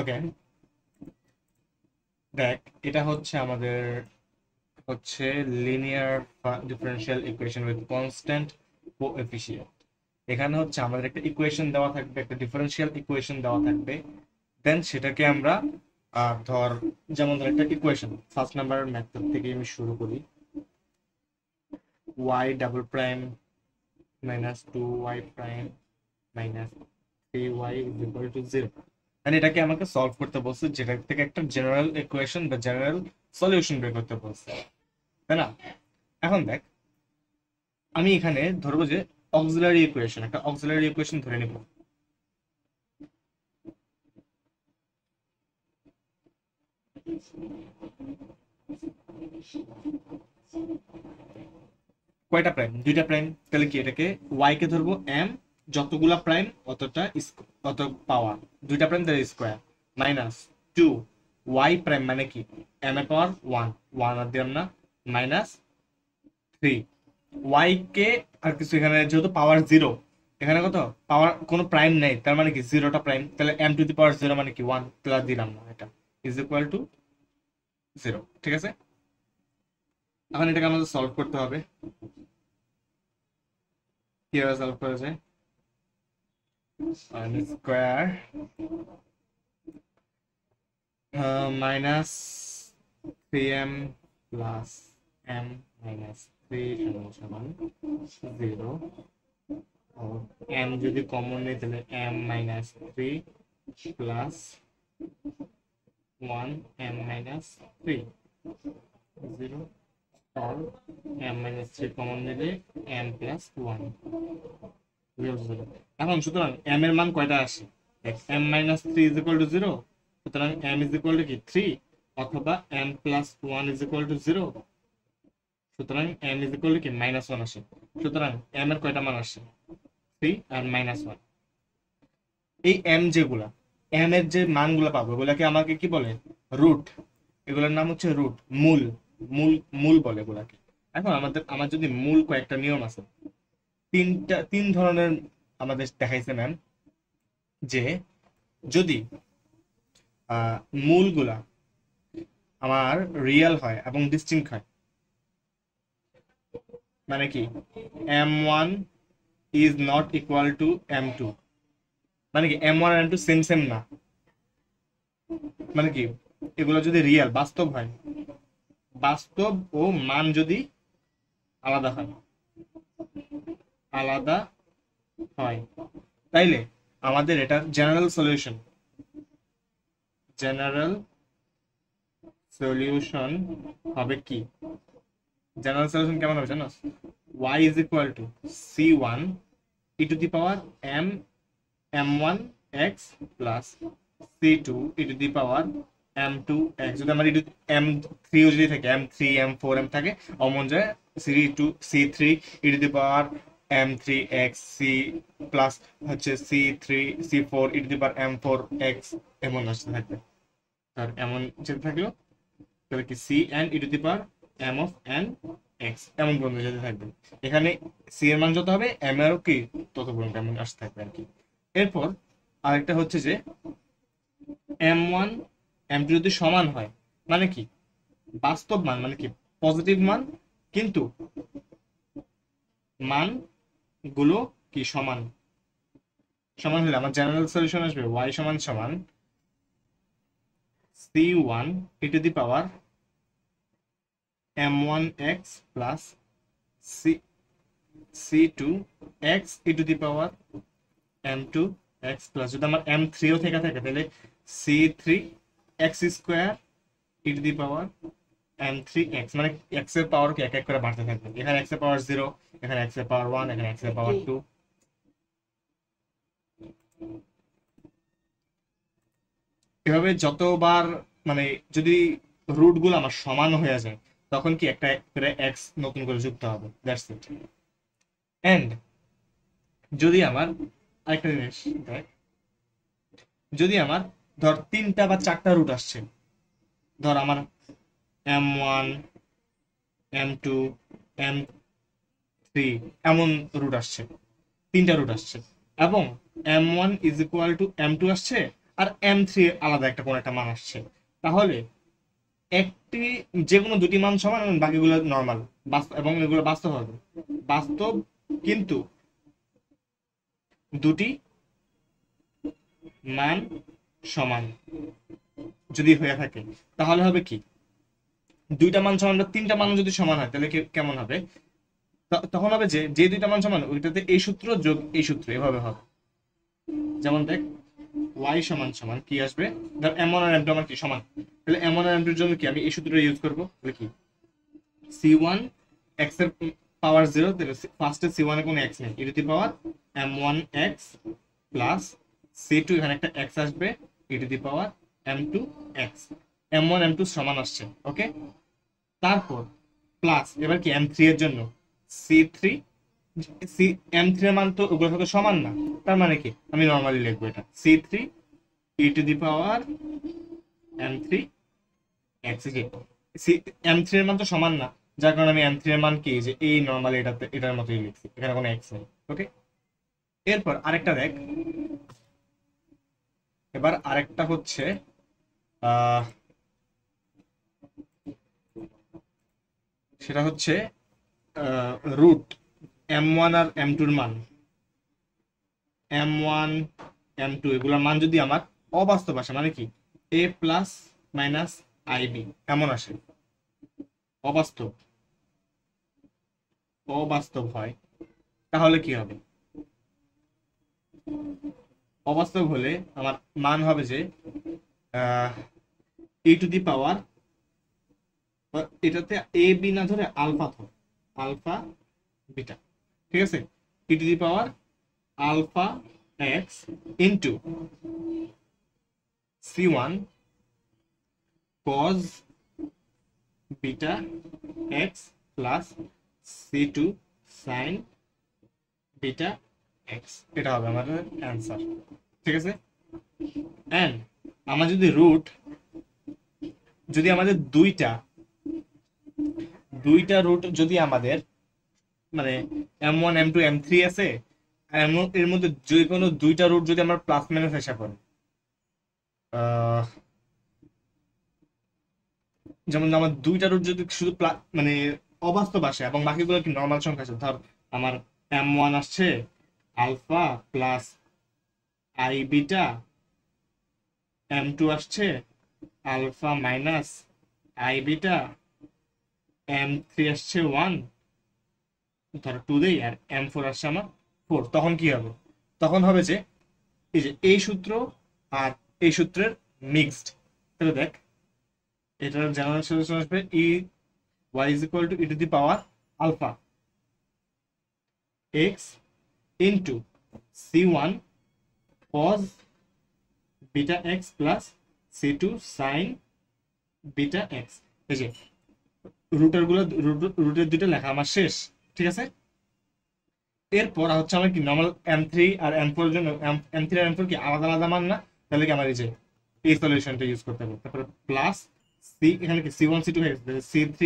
ওকে, দেখ, এটা হচ্ছে আমাদের হচ্ছে linear differential equation with constant coefficient. এখানে হচ্ছে আমাদের একটা ইকুয়েশন দেওয়া থাকবে, একটা ডিফারেনশিয়াল ইকুয়েশন দেওয়া থাকবে। দেন সেটাকে আমরা ধর, যেমন ধর একটা ইকুয়েশন, ফার্স্ট নাম্বার মেথড থেকে আমি শুরু করি। y double prime minus 2y prime minus 3y is equal to 0। মানে এটাকে আমাকে সলভ করতে বলছে, যেটা থেকে একটা জেনারেল ইকুয়েশন বা জেনারেল সলিউশন বের করতে বলছে, তাই না? এখন দেখ, আমি এখানে ধরবো যে অক্সিলারি ইকুয়েশন, একটা অক্সিলারি ইকুয়েশন ধরে নিব। কয়টা প্রাইম? দুইটা প্রাইম। তাহলে কি এটাকে ওয়াই কে ধরবো এম, যতগুলা প্রাইম অতটা অত পাওয়ার, দুইটা প্রাইম তাহলে স্কোয়ার, মাইনাস 2 ওয়াই প্রাইম মানে কি এম এর পাওয়ার 1, 1 আর দিলাম না, মাইনাস 3 ওয়াই কে, আর কিছু এখানে যেহেতু পাওয়ার 0, এখানে কত পাওয়ার কোনো প্রাইম নেই, তার মানে কি 0টা প্রাইম, তাহলে এম টু দি পাওয়ার 0 মানে কি 1, প্লাস দিলাম না, এটা ইজ ইকুয়াল টু 0। ঠিক আছে, এখন এটাকে আমাদের সলভ করতে হবে। কিভাবে সলভ করা যায়? Square minus 3m plus m minus 3m সমান 0। m যদি কমন নেই তাহলে m minus 3 plus 1 m minus 3 0, or m minus 3 common নিলে m প্লাস 1 0। এখন সুতরাং m এর মান কয়টা আসে? m minus 3 is equal to 0, সুতরাং m ইজ ইকুয়াল টু কি 3, অথবা m plus 1 is equal to 0, সুতরাং m ইজ ইকুয়াল টু কি মাইনাস 1 আসে। সুতরাং m এর কয়টা মান আসে? 3 আর মাইনাস 1। এই m যেগুলা, m এর যে মানগুলো পাবো এগুলাকে আমাকে কি বলে? রুট। এগুলোর নাম হচ্ছে রুট, মূল। মূল, মূল বলে এগুলাকে। এখন আমার যদি মূল, কয়েকটা নিয়ম আছে, তিন ধরনের আমাদের দেখাইছে ম্যাম, যে যদি মূলগুলা আমার রিয়েল হয় এবং ডিস্টিংক্ট হয়, মানে কি m1 is not equal to m2, মানে কি m1 আর m2 সেম সেম না, মানে কি এগুলো যদি রিয়েল বাস্তব হয়, বাস্তব ও মান যদি আলাদা হয়, আলাদা হয়, তাইলে আমাদের এটা জেনারেল সলিউশন, জেনারেল সলিউশন হবে কি? জেনারেল সলিউশন কেমন হবে জানো? y is equal to c1 e to the power m m1 x plus c2 e to the power m2 x। যদি আমার m3 যদি থাকে, m3 m4 m থাকে, অমন যায় c2 c3 e to the power m3 x c plus হচ্ছে c3 c4 e to the power m4 x, এমন আসতে থাকবে। আর এমন যেতে থাকলো, তাহলে কি C N E to the power M of N X, এমন পর্যন্ত যেতে থাকবে। এখানে সি এর মান যত হবে এম এরও কি তত পর্যন্ত এমন আসতে থাকবে আর কি। এরপর আরেকটা হচ্ছে যে m1 m2 যদি সমান হয়, মানে কি বাস্তব মান, মানে কি পজিটিভ মান, কিন্তু মান গুলো কি সমান, সমান হলে আমার জেনারেল সলিউশন আসবে y সমান সমান c1 e to the power m1x plus c c2 x e to the power m2 x plus, যদি আমার m3 ও থেকে থাকে তাহলে c3 x square e to the power m3 x, মানে x এর পাওয়ার কি এক এক করে বাড়তে থাকবে। এখানে x এর পাওয়ার 0, এখানে x এর পাওয়ার 1, এখানে x এর পাওয়ার 2। এভাবে যতবার, মানে যদি রুট গুলো আমার সমান হয়ে যায়, তখন কি একটা করে x নতুন করে যুক্ত হবে, দ্যাটস ইট। এন্ড যদি আমার আরেকটা জিনিস দেখ, যদি আমার ধর 3টা বা 4টা রুট আসছে, ধর আমার m1 m2 m3 এমন রুট আসছে, 3টা রুট আসছে, এবং m1 is equal two m2 আসছে, আর m3 আলাদা একটা কোন একটা মান আসছে, তাহলে একটি যে কোনো দুটি মান সমান এবং বাকিগুলো নর্মাল বাস্তব, এবং এগুলো বাস্তব হবে বাস্তব, কিন্তু দুটি মান সমান যদি হয়ে থাকে, তাহলে হবে কি, দুইটা মান সমান বা তিনটা মান যদি সমান হয় তাহলে কেমন হবে, তখন হবে যে যে দুইটা মান সমান ওইটাতে এই সূত্র যোগ এই সূত্র এভাবে হবে। যেমন দেখ, y সমান সমান কি আসবে, ধর m1 আর m2 আমার কি সমান, তাহলে m1 আর m2 এর জন্য কি আমি এই সূত্রটা ইউজ করবো, তাহলে কি c1 x এর পাওয়ার 0, তাহলে ফার্স্টে c1 এ কোনো x নেই, e to the power m1 x plus c2 এখানে একটা x আসবে e to the power m2 x, m1 m2 সমান আসছে, ওকে। তারপর প্লাস এবার কি m3 এর জন্য c3, m3 এর মান তো ওগুলোর সাথে সমান না, তার মানে কি আমি নরমালি লিখবো এটা c3 e to the power m3 x, m3 এর মান তো সমান না, যার কারণে আমি m3 এর মান কি যে এই নরমালি এটার মতোই লিখছি, এখানে কোনো x নেই, ওকে। এরপর আরেকটা দেখ, এবার আরেকটা হচ্ছে সেটা হচ্ছে রুট m1 আর m2 এর মান, m1 m2 এগুলোর মান যদি আমার অবাস্তব আসে, মানে কি a প্লাস মাইনাস ib এমন আসে, অবাস্তব অবাস্তব হয়, তাহলে কি হবে, অবাস্তব হলে আমার মান হবে যে e টু দি পাওয়ার, এটাতে এ বি না ধরে আলফা ধর, আলফা বিটা, ঠিক আছে, e to the power alpha x into c1 cos beta x plus c2 sin beta X, এটা হবে আমাদের অ্যান্সার, ঠিক আছে। এন্ড আমার যদি রুট, যদি আমাদের দুইটা রুট যদি আমাদের মানে m1 m2 m3 আছে, এর মধ্যে যে কোনো দুইটা রুট যদি আমরা প্লাস মাইনাস হিসাব করি, যেমন আমার দুইটা রুট যদি শুধু মানে অবাস্তব আসে এবং বাকিগুলো কি নর্মাল সংখ্যা আছে, ধর আমার m1 আসছে alpha plus I beta, m2 আসছে alpha minus I beta, m3 আসছে 1 ধর 2 দেই, আর m4 আসছে আমার 4, তখন কি হবে, তখন হবে যে এই যে এই সূত্র আর এই সূত্রের মিক্সড, তাহলে দেখ এটার জেনারেল সলিউশন আসবে y is equal to e to the power alpha x into c1 cos beta x plus c2 sin beta x, এই যে রুটের দুটো লেখা আমার শেষ, ঠিক আছে। এরপর হচ্ছে আমার কি নর্মাল m3 আর m4 এর জন্য m3 আর m4 কি আলাদা আলাদা মান না, তাহলে কি আমার এই যে এই সলিউশনটা ইউজ করতে হবে, তারপরে প্লাস সি, এখানে কি c1 c2 হয়ে গেছে, c3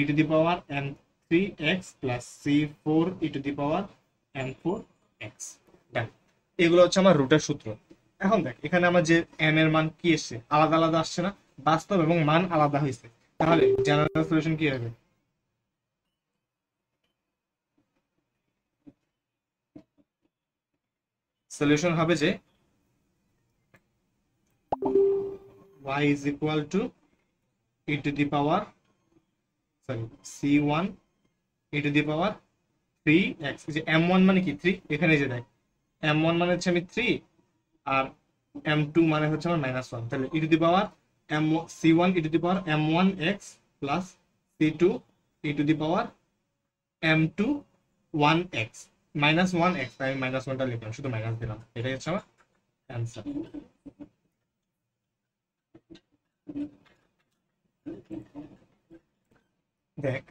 e to the power m3x plus c4 e to the power m4x, ডান। এগুলো হচ্ছে আমার রুটের সূত্র। এখন দেখ এখানে আমার যে m এর মান কি এসছে, আলাদা আলাদা আসছে না, বাস্তব এবং মান আলাদা হয়েছে, তাহলে জেনারেল সলিউশন কি হবে, সলিউশন হবে যে y is equal to e to the power, sorry, c1 e to the power 3x, যে m1 মানে কি 3, এখানে যে দেখ m1 মানে হচ্ছে আমি 3 আর m2 মানে হচ্ছে আমার -1, তাহলে e to the power c1 e to the power m1x plus c2 e to the power m2 1x -1x, আমি -1টা লিখলাম, শুধু মাইনাস দিলাম, এটাই হচ্ছে আমার অ্যান্সার। দেখ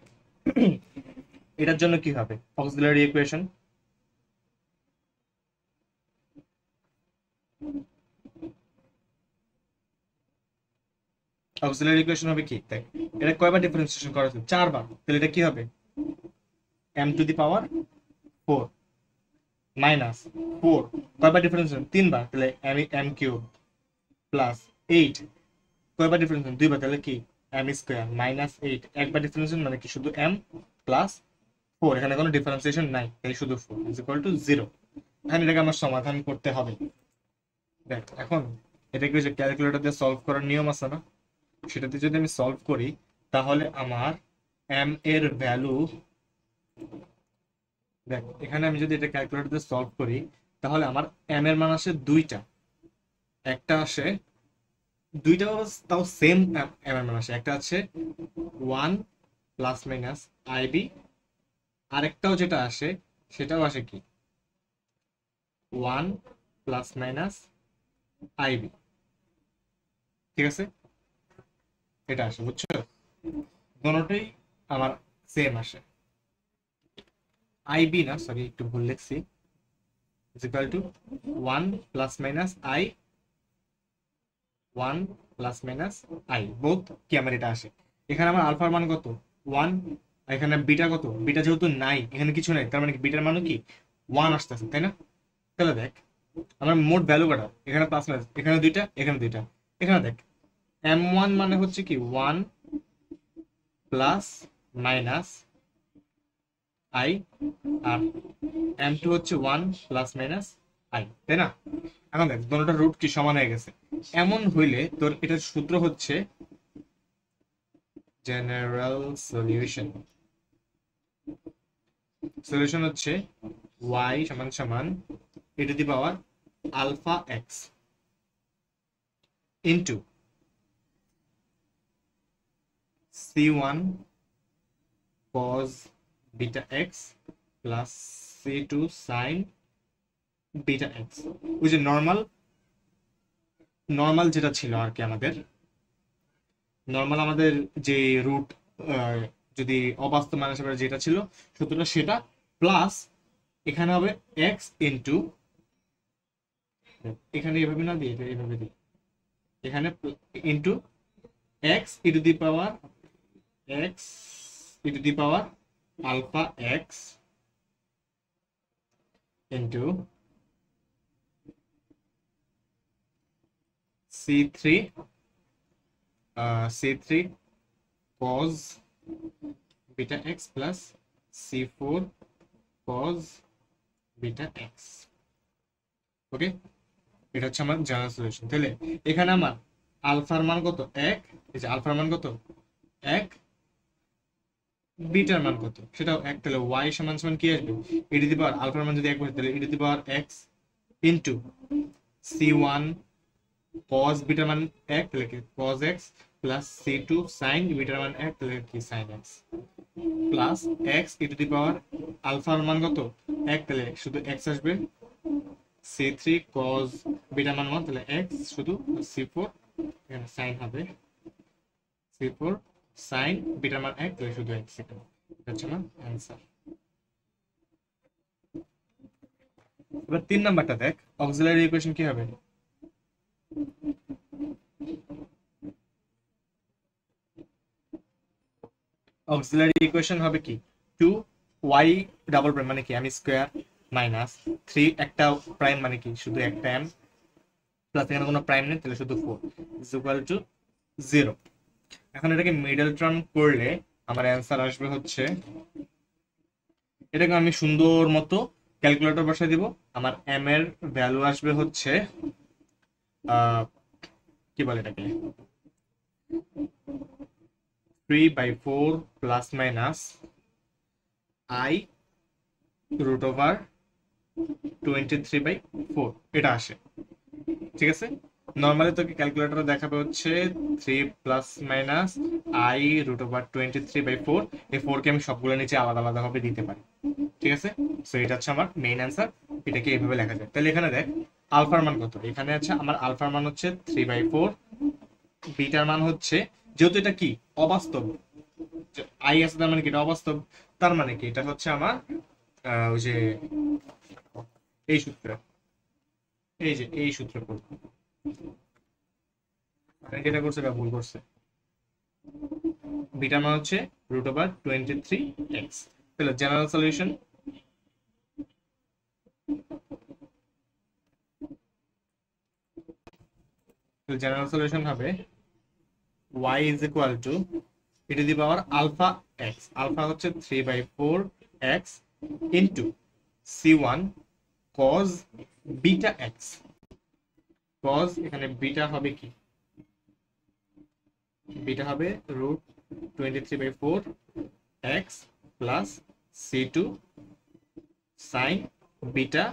এটার জন্য কি হবে, অক্সিলারি ইকুয়েশন, অক্সিলারি ইকুয়েশন হবে কি, দেখ এটা কয়বার ডিফারেন্সিয়েশন করা হচ্ছে, 4 বার, তাহলে এটা কি হবে m two the power 4 minus 4, কয়বার ডিফারেন্সিয়েশন 3 বার, তাহলে m কিউব প্লাস 8 কয়বার ডিফারেন্স দুইবার, তাহলে কি এম স্কোয়ার মাইনাস 8 একবার ডিফারেন্স মানে কি শুধু এম প্লাস 4, এখানে কোনো ডিফারেন্সিয়েশন নাই, তাই শুধু 4 ইজ ইকুয়াল টু 0। এখানে এটাকে আমার সমাধান করতে হবে। দেখ এখন এটাকে যে ক্যালকুলেটর দিয়ে সলভ করার নিয়ম আছে না, সেটাতে যদি আমি সলভ করি তাহলে আমার এম এর ভ্যালু, দেখ এখানে আমি যদি এটা ক্যালকুলেটর দিয়ে সলভ করি তাহলে আমার এম এর মান আসে দুইটা, একটা আসে দুইটা তাও সেম এম এর মান আসে, একটা আছে 1 প্লাস মাইনাস আইবি, আরেকটাও যেটা আসে সেটাও আসে কি 1 প্লাস মাইনাস আইবি, ঠিক আছে, এটা আসে, বুঝছো, দুটোই আমার সেম আসে। আইবি না, সরি একটু ভুল লিখছি, is equal two 1 plus minus I, 1 plus minus I, both কি আমার এটা আসে। এখানে আমার আলফার মান কত 1, এখানে বিটা কত, বিটা যেহেতু নাই এখানে কিছু নাই, তার মানে কি বিটার মানও কি 1 আসতেছে, তাই না। তাহলে দেখ আমার মোট ভ্যালু কটা, এখানে প্লাস মাইনাস, এখানে দুইটা এখানে দুইটা, এখানে দেখ m1 মানে হচ্ছে কি 1 plus minus I, R m2 হচ্ছে 1 প্লাস মাইনাস আই, তাই না। এখন দেখ দুটোটার রুট কি সমান হয়ে গেছে, এমন হইলে তোর এটার সূত্র হচ্ছে জেনারেল সলিউশন। সলিউশন হচ্ছে y সমান সমান e to the power alpha x into c1 cos beta x plus c2 sin beta X, ওই যে নর্মাল নর্মাল যেটা ছিল আর কি, আমাদের নর্মাল আমাদের যে রুট যদি অবাস্তব মান হিসেবে যেটা ছিল সূত্রটা সেটা, প্লাস এখানে হবে এক্স ইন্টু, এখানে এভাবে না দিয়ে এটা এভাবে দিই, এখানে into x e to the power x e to the power alpha x into c3 c3 cos beta x plus c4 cos beta x. Okay, এটা হচ্ছে আমার জেনারেল সলিউশন। তাহলে এখানে আমার আলফার মান কত 1, এই যে আলফার মান কত 1, বিটার মান কত সেটাও 1, তাহলে y সমান সমান কি আসবে e টু দি পাওয়ার আলফার মান যদি 1 বসে তাহলে e to the power x into c1 cos বিটার মান 1 তাহলে কি cos x plus c2 sin বিটার মান 1 তাহলে কি sin x plus x e to the power আলফার মান কত 1 তাহলে শুধু x আসবে, c3 cos বিটার মান 1 তাহলে x শুধু, c4 এখানে sin হবে, c4 sin বিটার মান 1 তাহলে শুধু x, এটা হচ্ছে আমার অ্যান্সার। এবার 3 নাম্বারটা দেখ, অক্সিলারি ইকুয়েশন কি হবে, অক্সিলারি ইকুয়েশন হবে কি 2y ডাবল প্রাইম মানে কি m স্কয়ার মাইনাস 3 একটা প্রাইম মানে কি শুধু একটা m প্লাস এখানে কোনো প্রাইম নেই তাহলে শুধু 4 ইজ ইকুয়াল টু 0। এখন এটাকে মিডল টার্ম করলে আমার অ্যান্সার আসবে হচ্ছে, এটাকে আমি সুন্দর মতো ক্যালকুলেটর বসাই দিব, আমার m এর ভ্যালু আসবে হচ্ছে কি বলে এটাকে 3/4 plus minus i root over 23/4 এটা আসে, ঠিক আছে। নর্মালি তোকে ক্যালকুলেটরে দেখাবে হচ্ছে 3 plus minus i root over 23/4, এই 4 কে আমি সবগুলো নিচে আলাদা আলাদা ভাবে দিতে পারি, ঠিক আছে। সো এটা হচ্ছে আমার মেইন অ্যান্সার, এটাকে এইভাবে লেখা যায়। তাহলে এখানে দেখ আলফার মান কত, এখানে আছে আমার আলফার মান হচ্ছে 3/4, বিটার মান হচ্ছে, যেহেতু এটা কি অবাস্তব আই আছে তার মানে কি এটা অবাস্তব, তার মানে কি এটা হচ্ছে আমার ওই যে এই সূত্র, এই যে এই সূত্র পড়ব, যেটা করছে এটা ভুল করছে, বিটার মান হচ্ছে রুট ওভার 23x। তাহলে জেনারেল সলিউশন জেনারেল সলিউশন হবে y is equal to e to the power alpha X, alpha হচ্ছে 3/4 x into c1 cos beta X. cos এখানে বিটা হবে কি, বিটা হবে √23/4 x plus c2 sin beta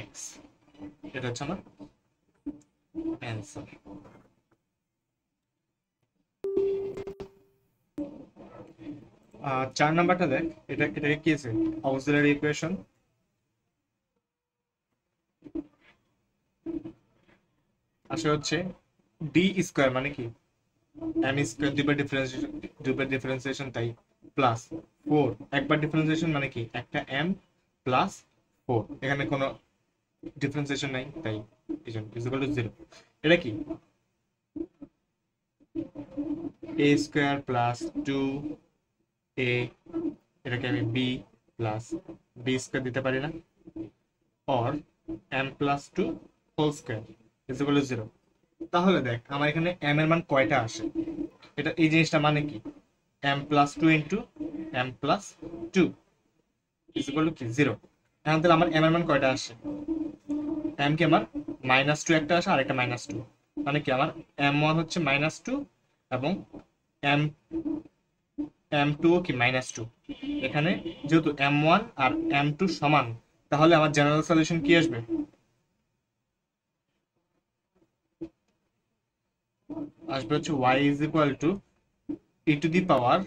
X. এটা হচ্ছে আমার অ্যান্সার। চার নাম্বারটা দেখ, এটাকে কি আছে, অক্সিলারি ইকুয়েশন। আসলে হচ্ছে ডি স্কোয়ার মানে কি, এম স্কোয়ার দুইবার ডিফারেন্সিয়েশন তাই, প্লাস 4 একবার ডিফারেন্সিয়েশন মানে কি একটা এম প্লাস 4, এখানে কোনো ডিফারেন্সিয়েশন নাই তাই এই জন্য ইজ ইকুয়াল টু 0। এটা কি এ স্কোয়ার প্লাস 2a, এটাকে আমি বি প্লাস বি স্কোয়ার দিতে পারি না, or M plus 2 whole square is equal to 0। তাহলে দেখ আমার এখানে এম এর মান কয়টা আসে, এটা এই জিনিসটা মানে কি M plus 2 into M plus 2 is equal to কি 0। এখন তাহলে আমার এম এর মান কয়টা আসে, এম কি আমার -2 একটা আসে আর একটা -2, মানে কি আমার m1 হচ্ছে -2 এবং m2 কি -2। এখানে যেহেতু m1 আর m2 সমান, তাহলে আমার জেনারেল সলিউশন কি আসবে, আসবে হচ্ছে y is equal to e to the power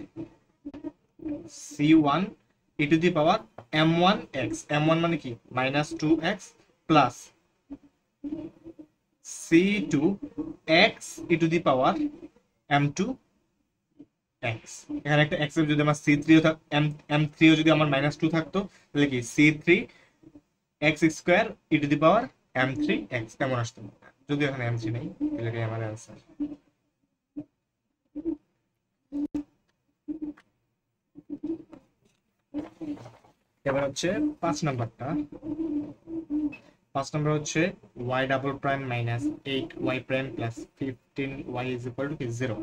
c1 e to the power m1x, m1 মানে কি -2x plus c2x e to the power m2 x। এখানে একটা x যদি আমার c3 m3 যদি আমার -2 থাকতো, তাহলে কি c3 x square e to the power m3 x কেমন আসতো, যদি এখানে m3 নেই তাহলে কি আমার অ্যান্সার। এবার হচ্ছে 5 নাম্বারটা, 5 নাম্বার হচ্ছে y double prime minus 8y prime plus 15y is equal to 0।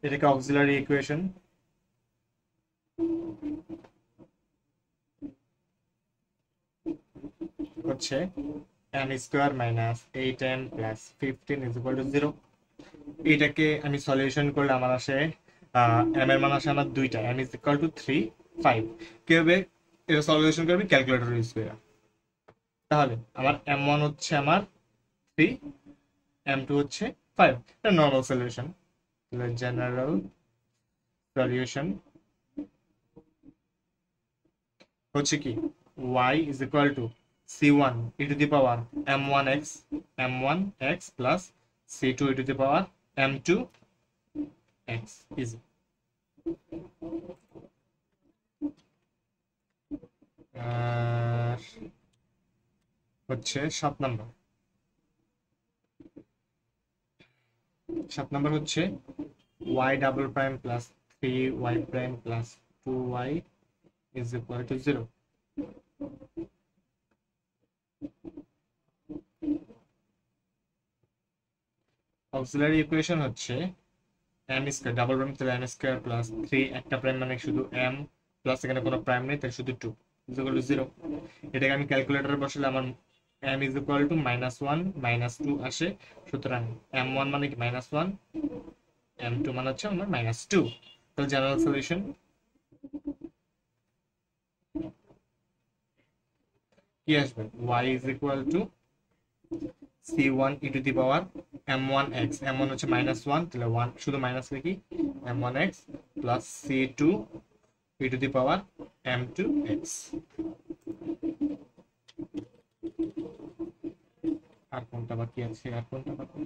এটাকে অক্সিলারি ইকুয়েশন। হচ্ছে m square minus 8m plus 15 is equal to 0। এটাকে আমি সলিউশন করলে আমার আসে m এর মান আসে আমার দুইটা, m ইজ ইকুয়াল টু 3 5। কিভাবে এটা সলিউশন করবে, ক্যালকুলেটর ইউজ করে। তাহলে আমার m1 হচ্ছে আমার 3, m2 হচ্ছে 5, এটা নরমাল সলিউশন। জেনারেল সলিউশন হচ্ছে কি y is equal two c1 e to the power m1x plus c2 e to the power m2x is. হচ্ছে 7 নাম্বার, 7 নাম্বার হচ্ছে y double prime plus 3y prime plus 2y is equal to 0। Auxiliary equation হচ্ছে m square double prime তাহলে m square plus 3 একটা prime মানে শুধু m plus এখানে কোনো prime নেই তাই শুধু 2 ইজ ইকুয়াল টু 0। এটাকে আমি ক্যালকুলেটরে বসালে আমার m ইজ ইকুয়াল টু -1 -2 আসে। সুতরাং m1 মানে কি -1, m2 মানে হচ্ছে আমার -2। তো জেনারেল সলিউশন কি আসবে, y is equal two c1 e to the power m1x, m1 হচ্ছে -1 তাহলে 1 শুধু মাইনাস লিখি, m1x plus c2 e to the power m2x। আর কোনটা বাকি আছে, আর কোনটা বাকি,